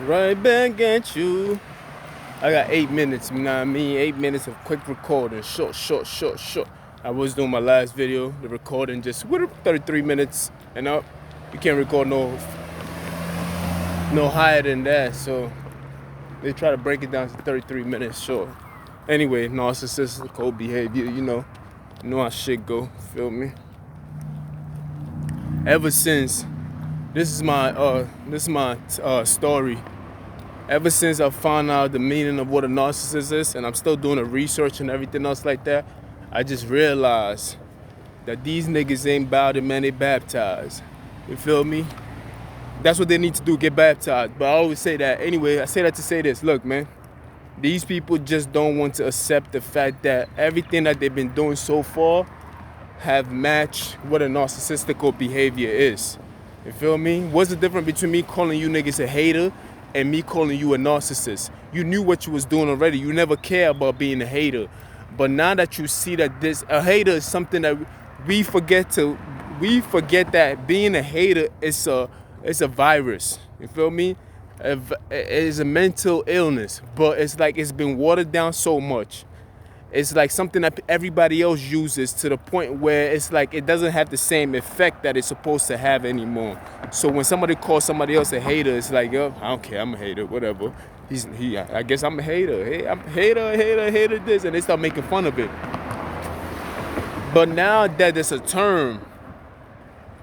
Right back at you. I got 8 minutes, you know what I mean? 8 minutes of quick recording. Short. I was doing my last video, the recording just 33 minutes and up. You can't record no higher than that, so they try to break it down to 33 minutes short. Anyway, narcissistic behavior, you know how shit go, feel me? Ever since this is my story. Ever since I found out the meaning of what a narcissist is, and I'm still doing the research and everything else like that, I just realized that these niggas ain't about it, man, they baptized. You feel me? That's what they need to do, get baptized. But I always say that. Anyway, I say that to say this. Look, man, these people just don't want to accept the fact that everything that they've been doing so far have matched what a narcissistic behavior is. You feel me? What's the difference between me calling you niggas a hater and me calling you a narcissist? You knew what you was doing already. You never care about being a hater. But now that you see that a hater is something that we forget that being a hater is a virus. You feel me? It is a mental illness, but it's like it's been watered down so much. It's like something that everybody else uses to the point where it's like it doesn't have the same effect that it's supposed to have anymore. So when somebody calls somebody else a hater, it's like, yo, I don't care, I'm a hater, whatever. I guess I'm a hater. Hey, I'm a hater this, and they start making fun of it. But now that there's a term,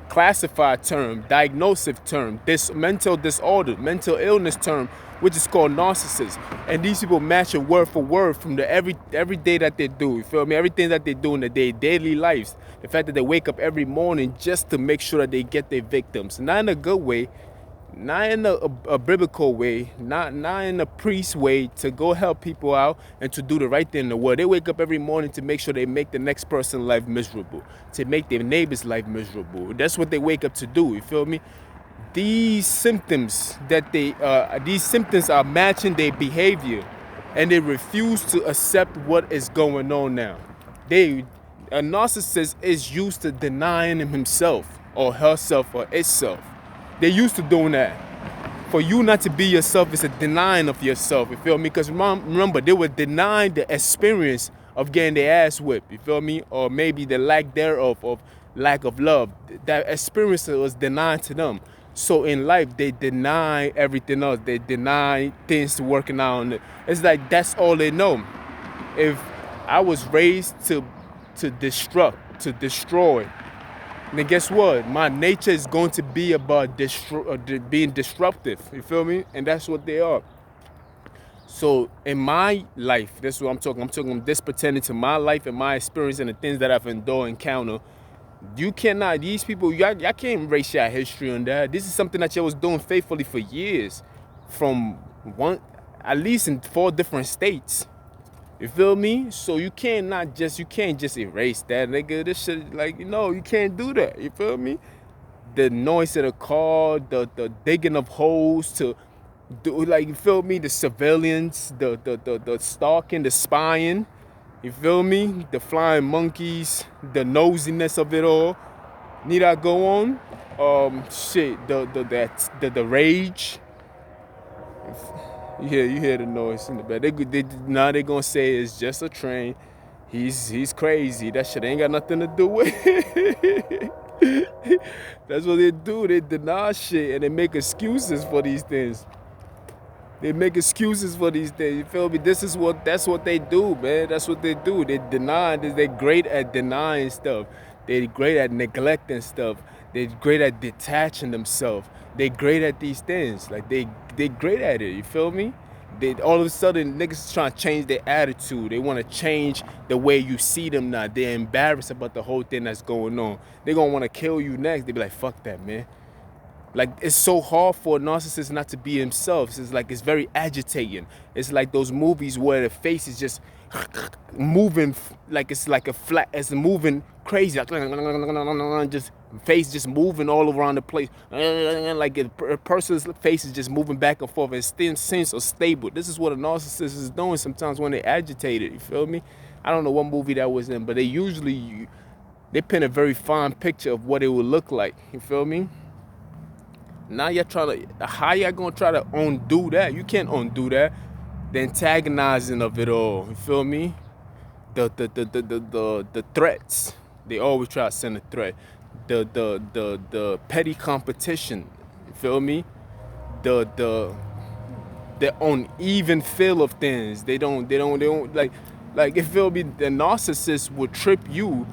classified term, diagnostic term, this mental disorder, mental illness term, which is called narcissist. And these people match it word for word from the every day that they do. You feel me? Everything that they do in their daily lives. The fact that they wake up every morning just to make sure that they get their victims. Not in a good way, not in a biblical way, not in a priest way to go help people out and to do the right thing in the world. They wake up every morning to make sure they make the next person's life miserable, to make their neighbor's life miserable. That's what they wake up to do, you feel me? These symptoms are matching their behavior, and they refuse to accept what is going on now. A narcissist is used to denying himself or herself or itself. They're used to doing that. For you not to be yourself is a denying of yourself, you feel me? Because remember, they were denying the experience of getting their ass whipped, you feel me? Or maybe the lack thereof, of lack of love. That experience was denied to them. So in life, they deny everything else. They deny things working out. It's like that's all they know. If I was raised to destroy, then guess what? My nature is going to be about being disruptive. You feel me? And that's what they are. So in my life, that's what I'm talking. I'm this pertaining to my life and my experience and the things that I've encountered. You cannot, these people, y'all can't erase your history on that. This is something that y'all was doing faithfully for years. At least in 4 different states. You feel me? So you can't just erase that, nigga. This shit, like, you can't do that. You feel me? The noise of the car, the digging of holes to do, like, you feel me? The civilians, the stalking, the spying. You feel me? The flying monkeys, the nosiness of it all. Need I go on? The rage. You hear the noise in the back. Now they gonna say it's just a train. He's crazy. That shit ain't got nothing to do with it. That's what they do. They deny shit and they make excuses for these things. You feel me? That's what they do, man. That's what they do. They deny. They're great at denying stuff. They're great at neglecting stuff. They're great at detaching themselves. They're great at these things. Like they're great at it. You feel me? They all of a sudden niggas trying to change their attitude. They want to change the way you see them now. They're embarrassed about the whole thing that's going on. They're gonna want to kill you next. They be like, fuck that, man. Like, it's so hard for a narcissist not to be himself. It's like, it's very agitating. It's like those movies where the face is just moving, like it's like it's moving crazy. Like, just face just moving all around the place. Like a person's face is just moving back and forth. It seems so stable. This is what a narcissist is doing sometimes when they're agitated. You feel me? I don't know what movie that was in, but they paint a very fine picture of what it would look like. You feel me? Now you're trying to, how y'all gonna try to undo that? You can't undo that. The antagonizing of it all. You feel me? The threats. They always try to send a threat. The petty competition. You feel me? The uneven feel of things. They don't like it feel me, the narcissist will trip you,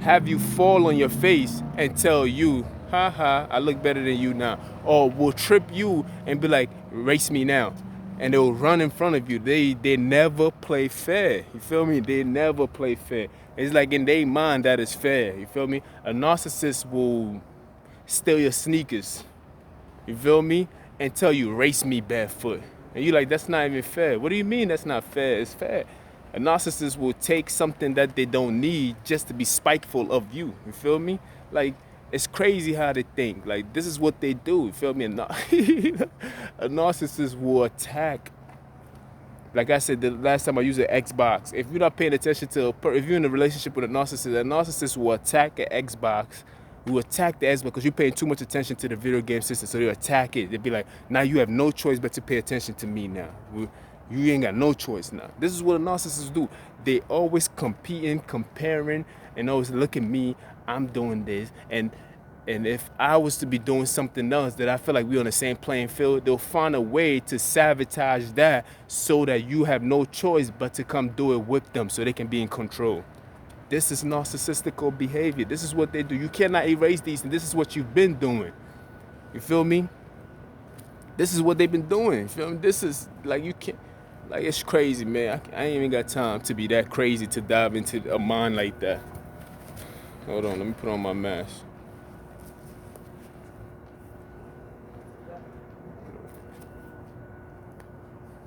have you fall on your face and tell you, haha, I look better than you now. Or will trip you and be like, race me now. And they'll run in front of you. They never play fair. You feel me? They never play fair. It's like in their mind that is fair. You feel me? A narcissist will steal your sneakers. You feel me? And tell you, race me barefoot. And you like, that's not even fair. What do you mean that's not fair? It's fair. A narcissist will take something that they don't need just to be spiteful of you. You feel me? Like, it's crazy how they think. Like, this is what they do. You feel me? A narcissist will attack. Like I said, the last time I used an Xbox. If you're not paying attention to, if you're in a relationship with a narcissist will attack an Xbox. Will attack the Xbox because you're paying too much attention to the video game system. So they'll attack it. They'll be like, now you have no choice but to pay attention to me now. You ain't got no choice now. This is what a narcissist do. They always competing, comparing, and always look at me. I'm doing this. And if I was to be doing something else that I feel like we're on the same playing field, they'll find a way to sabotage that so that you have no choice but to come do it with them so they can be in control. This is narcissistical behavior. This is what they do. You cannot erase these, and this is what you've been doing. You feel me? This is what they've been doing. You feel me? This is like, you can't, like, it's crazy, man. I ain't even got time to be that crazy to dive into a mind like that. Hold on, let me put on my mask.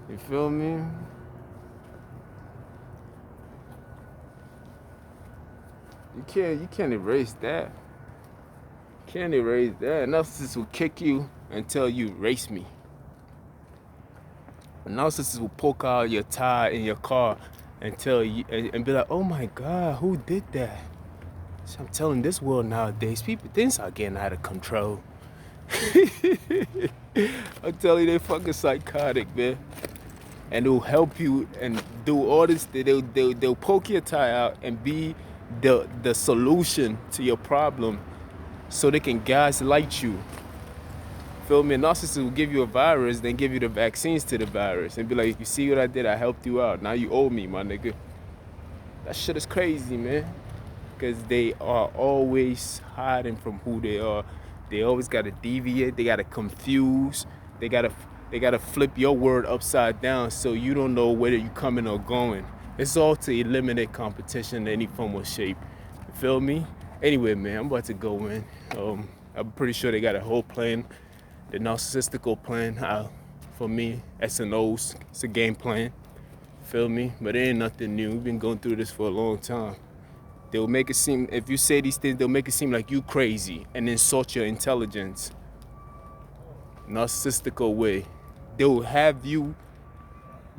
You feel me? You can't erase that. You can't erase that. A narcissist will kick you and tell you, race me. A narcissist will poke out your tire in your car and tell you and be like, oh my God, who did that? So I'm telling this world nowadays, things are getting out of control. I'm telling you, they fucking psychotic, man. And they'll help you and do all this. They'll poke your tire out and be the solution to your problem so they can gaslight you. Feel me? A narcissist will give you a virus, then give you the vaccines to the virus and be like, you see what I did? I helped you out. Now you owe me, my nigga. That shit is crazy, man. Because they are always hiding from who they are. They always got to deviate. They got to confuse. They got to flip your word upside down so you don't know whether you coming or going. It's all to eliminate competition in any form or shape. You feel me? Anyway, man, I'm about to go in. I'm pretty sure they got a whole plan. The narcissistical plan. For me, S&O's, it's a game plan. Feel me? But it ain't nothing new. We've been going through this for a long time. They'll make it seem, if you say these things, they'll make it seem like you crazy and insult your intelligence. Narcissistical way. They'll have you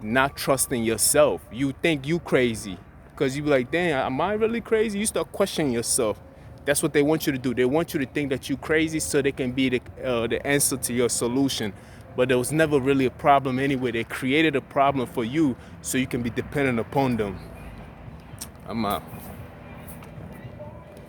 not trusting yourself. You think you crazy because you be like, damn, am I really crazy? You start questioning yourself. That's what they want you to do. They want you to think that you're crazy so they can be the answer to your solution. But there was never really a problem anyway. They created a problem for you so you can be dependent upon them. I'm out.